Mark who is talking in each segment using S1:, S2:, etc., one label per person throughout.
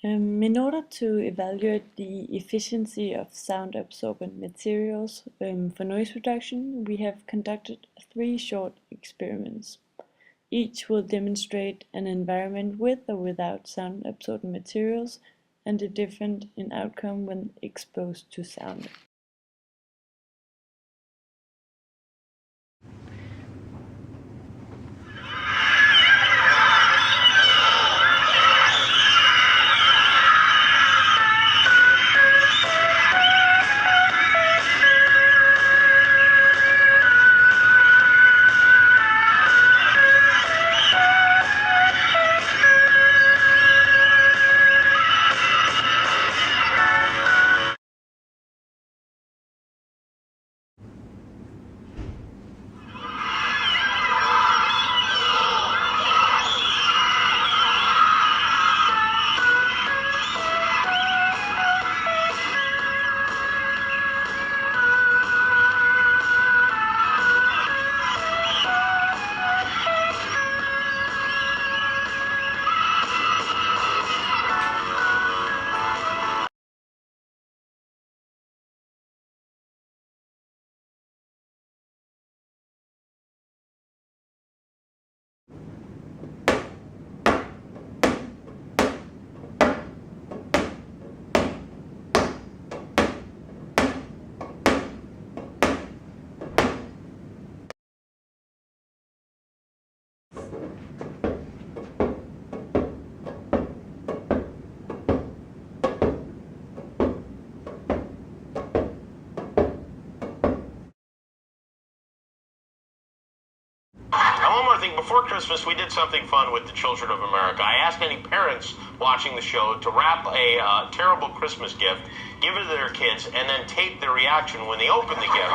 S1: In order to evaluate the efficiency of sound-absorbent materials for noise reduction, we have conducted 3 short experiments. Each will demonstrate an environment with or without sound-absorbent materials and a difference in outcome when exposed to sound.
S2: One more thing, before Christmas we did something fun with the children of America. I asked any parents watching the show to wrap a terrible Christmas gift, give it to their kids, and then tape their reaction when they open the gift.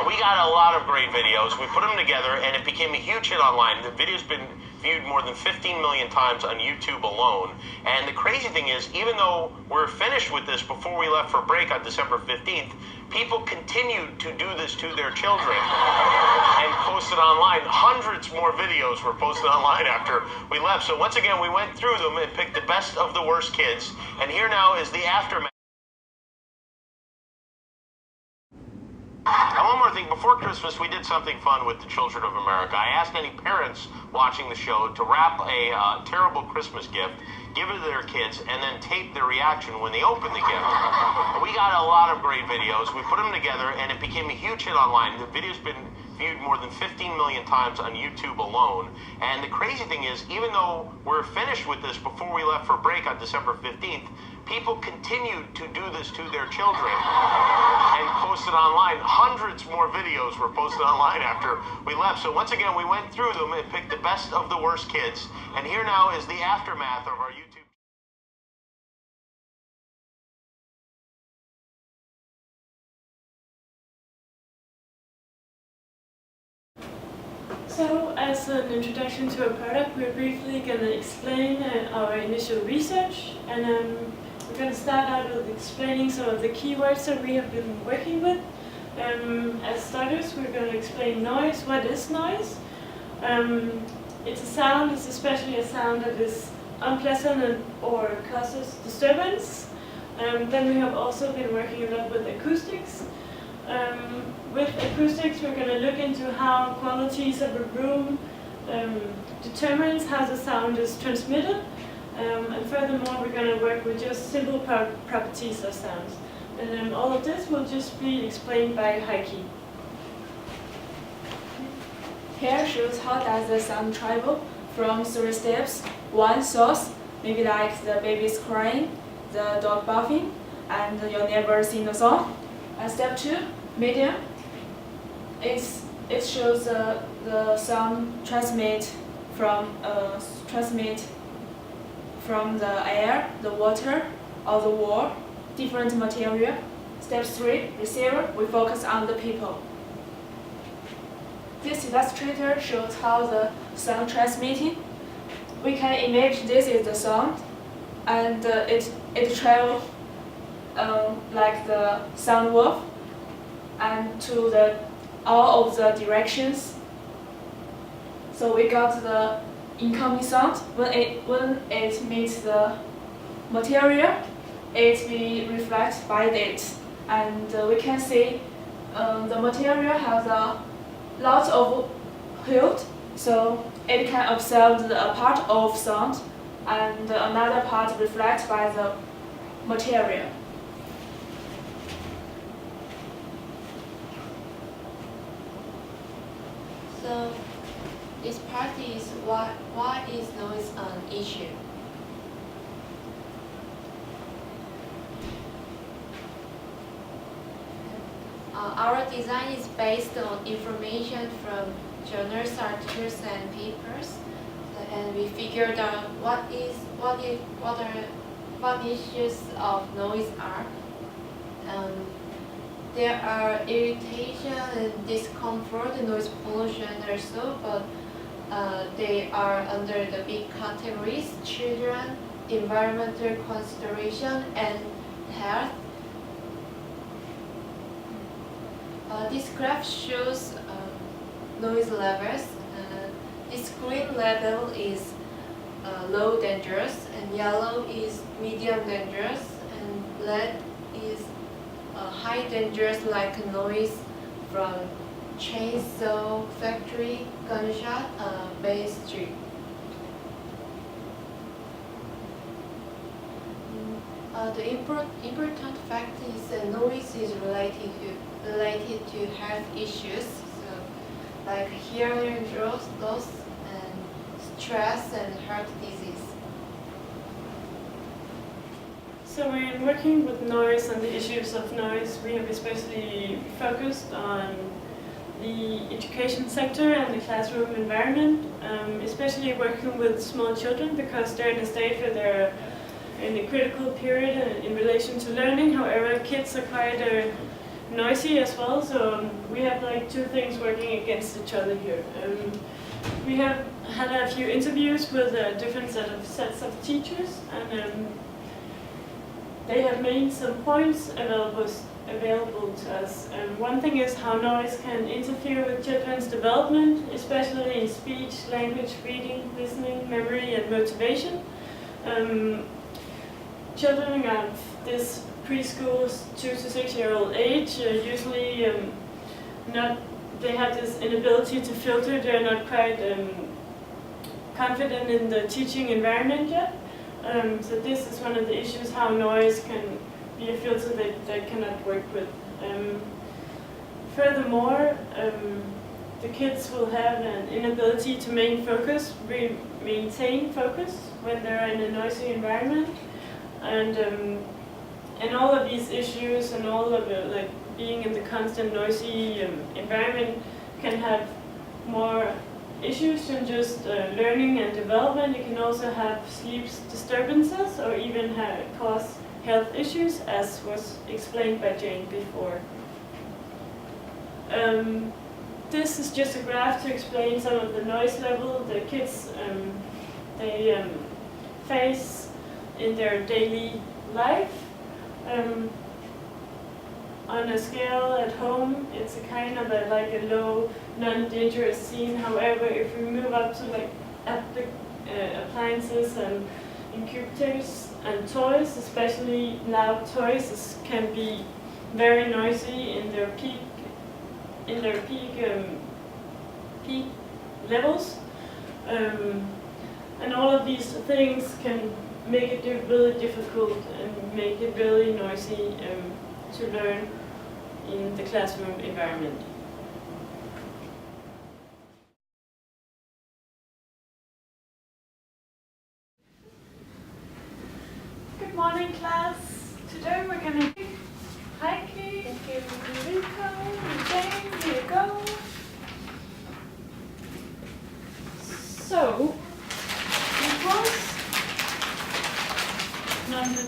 S2: We got a lot of great videos. We put them together and it became a huge hit online. The video's been viewed more than 15 million times on YouTube alone. And the crazy thing is, even though we're finished with this before we left for break on December 15th, people continued to do this to their children and posted online. Hundreds more videos were posted online after we left. So once again, we went through them and picked the best of the worst kids. And here now is the aftermath. And one more thing, before Christmas we did something fun with the children of America. I asked any parents watching the show to wrap a terrible Christmas gift, give it to their kids, and then tape their reaction when they open the gift. We got a lot of great videos. We put them together and it became a huge hit online. The video's been viewed more than 15 million times on YouTube alone. And the crazy thing is, even though we're finished with this before we left for break on December 15th, people continued to do this to their children and posted online. Hundreds more videos were posted online after we left. So once again, we went through them and picked the best of the worst kids. And here now is the aftermath of our YouTube.
S1: So, as an introduction to our product, we're briefly going to explain our initial research, and we're going to start out with explaining some of the keywords that we have been working with. As starters, we're going to explain noise. What is noise? It's a sound, it's especially a sound that is unpleasant or causes disturbance. Then we have also been working a lot with acoustics. With acoustics, we're going to look into how qualities of a room determines how the sound is transmitted. And furthermore, we're going to work with just simple properties of sounds. And all of this will just be explained by Heike.
S3: Here shows how does the sound travel from 3 steps. 1, source, maybe like the baby's crying, the dog barking, and your neighbor sing the song. And step 2, medium. It shows the sound transmit from the air, the water, or the wall, different material. Step 3, receiver. We focus on the people. This illustrator shows how the sound transmitting. We can imagine this is the sound, and it travels like the sound wave, and to all of the directions. So we got the incoming sound when it meets the material, it will reflect by it. And we can see the material has a lot of height, so it can absorb a part of sound and another part reflected by the material.
S4: So this part is why is noise an issue? Our design is based on information from journals, articles, and papers, and we figured out what issues of noise are. There are irritation and discomfort, noise pollution also, but they are under the big categories: children, environmental consideration, and health. This graph shows noise levels. This green level is low dangerous, and yellow is medium dangerous, and red is high dangerous, like noise from chainsaw factory, gunshot, Bay Street. The important fact is that noise is related to health issues, so like hearing loss and stress and heart disease.
S1: So when working with noise and the issues of noise, we have especially focused on the education sector and the classroom environment, especially working with small children because they're in a stage where they're in a critical period in relation to learning. However, kids are quite noisy as well, so we have like two things working against each other here. We have had a few interviews with different sets of teachers, and they have made some points available to us. One thing is how noise can interfere with children's development, especially in speech, language, reading, listening, memory, and motivation. Children of this preschool 2 to 6 year old age usually they have this inability to filter. They're not quite confident in the teaching environment yet. So this is one of the issues, how noise can be a filter that they cannot work with. Furthermore, the kids will have an inability to maintain focus when they're in a noisy environment. And all of these issues and all of it, like being in the constant noisy environment, can have more issues than just learning and development. You can also have sleep disturbances or even cause health issues, as was explained by Jane before. This is just a graph to explain some of the noise level the kids they face in their daily life. On a scale at home, it's a kind of like a low, non-dangerous scene. However, if we move up to like appliances and incubators and toys, especially loud toys, can be very noisy in their peak levels, and all of these things can make it really difficult and make it really noisy to learn in the classroom environment. Good morning, class. Today we're going to Heike, Rico, Jane, here you go. So, equals number 2,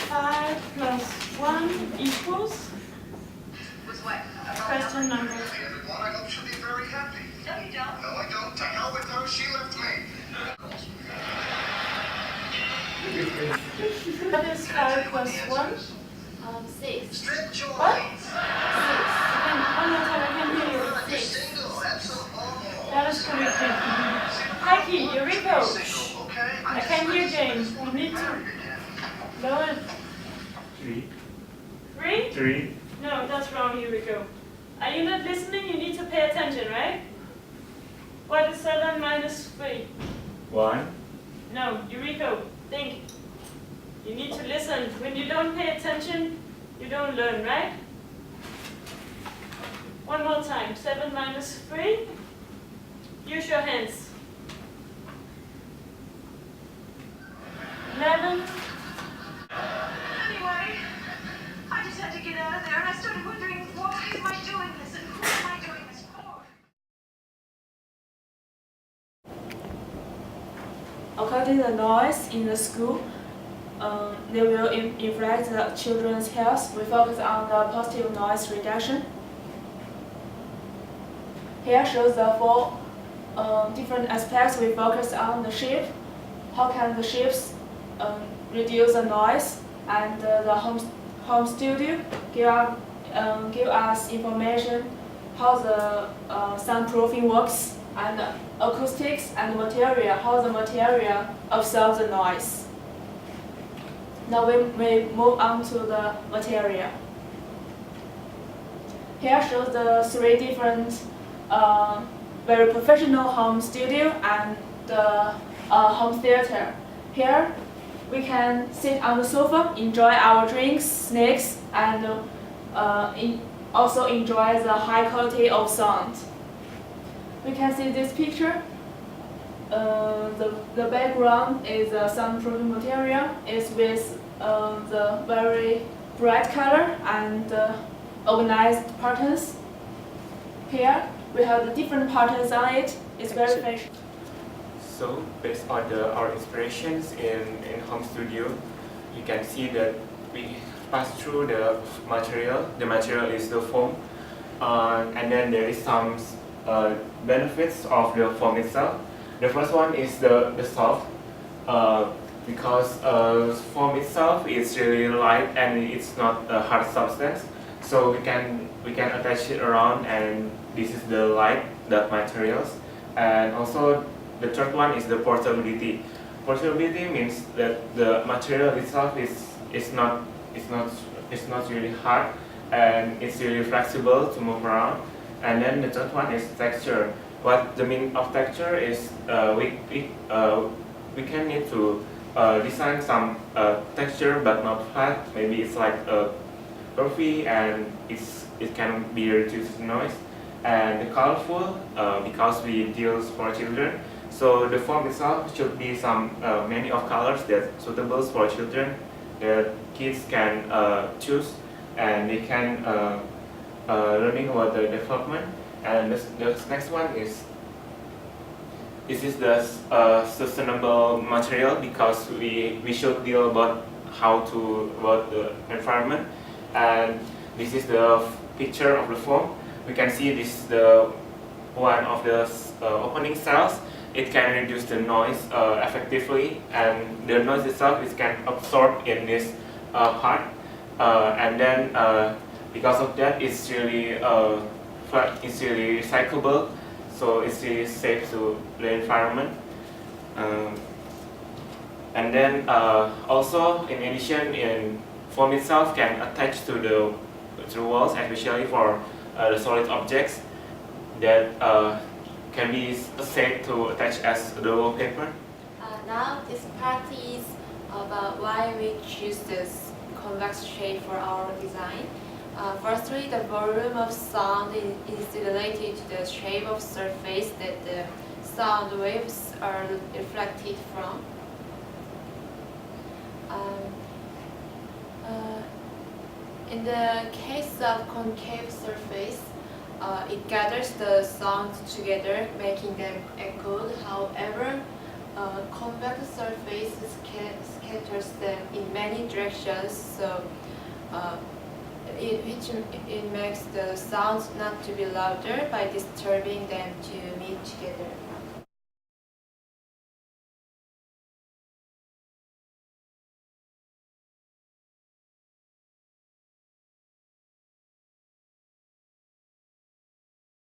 S1: 5 plus 1 equals. Question number.
S5: I hope she'll be very happy. No, you don't. No, I don't. To hell with her. She left me.
S1: What is 5 plus 1?
S4: 6.
S5: Strip joints.
S1: What? 6. Again, one more time, I can't hear you.
S5: You're single. That's so awful.
S1: That is correct. Heike, Eureka.
S5: Single, okay?
S1: I can't hear James. You need to learn.
S6: 3.
S1: 3?
S6: 3.
S1: No, that's wrong. Here we go. Are you not listening? You need to pay attention, right? What is 7 minus 3?
S6: 1.
S1: No, Eureka, think. You need to listen. When you don't pay attention, you don't learn, right? One more time. 7 minus 3. Use your hands. 11.
S7: Anyway, I just had to get out of there, and I started wondering, why am I doing this, and who am I doing this for?
S3: According to the noise in the school, they will influence the children's health. We focus on the positive noise reduction. Here shows the 4 different aspects. We focus on the shape. How can the shapes reduce the noise? And the home studio give us information how the soundproofing works, and acoustics and material, how the material absorbs the noise. Now we move on to the material. Here shows the 3 different very professional home studio and the home theater. Here we can sit on the sofa, enjoy our drinks, snacks, and also enjoy the high quality of sound. We can see this picture. The background is a soundproofing material. It's with the very bright color and organized patterns. Here we have the different patterns on it. It's very fashion.
S6: So, based on our inspirations in home studio, you can see that we pass through the material. The material is the foam, and then there is some benefits of the foam itself. The first one is the soft, because foam itself is really light and it's not a hard substance. So we can attach it around, and this is the light materials. And also the third one is the portability. Portability means that the material itself is not really hard, and it's really flexible to move around. And then the third one is texture. What the meaning of texture is, we can need to design some texture, but not flat. Maybe it's like curvy, and it can be reduced noise. And the colorful, because we deal for children, so the foam itself should be some many of colors that suitable for children, that kids can choose, and they can learning about the development. And the next one is, this is the sustainable material, because we should deal about about the environment. And this is the picture of the foam. We can see this the one of the opening cells. It can reduce the noise effectively, and the noise itself can absorb in this part, and then because of that, it's really recyclable, so it's really safe to the environment. And then also, in addition, foam itself can attach to the walls, especially for the solid objects that can be said to attach as the wallpaper.
S4: Now this part is about why we choose this convex shape for our design. Firstly, the volume of sound is related to the shape of surface that the sound waves are reflected from. In the case of concave surface, it gathers the sounds together, making them echoed. However, convex surface scatters them in many directions, so it makes the sounds not to be louder by disturbing them to meet together.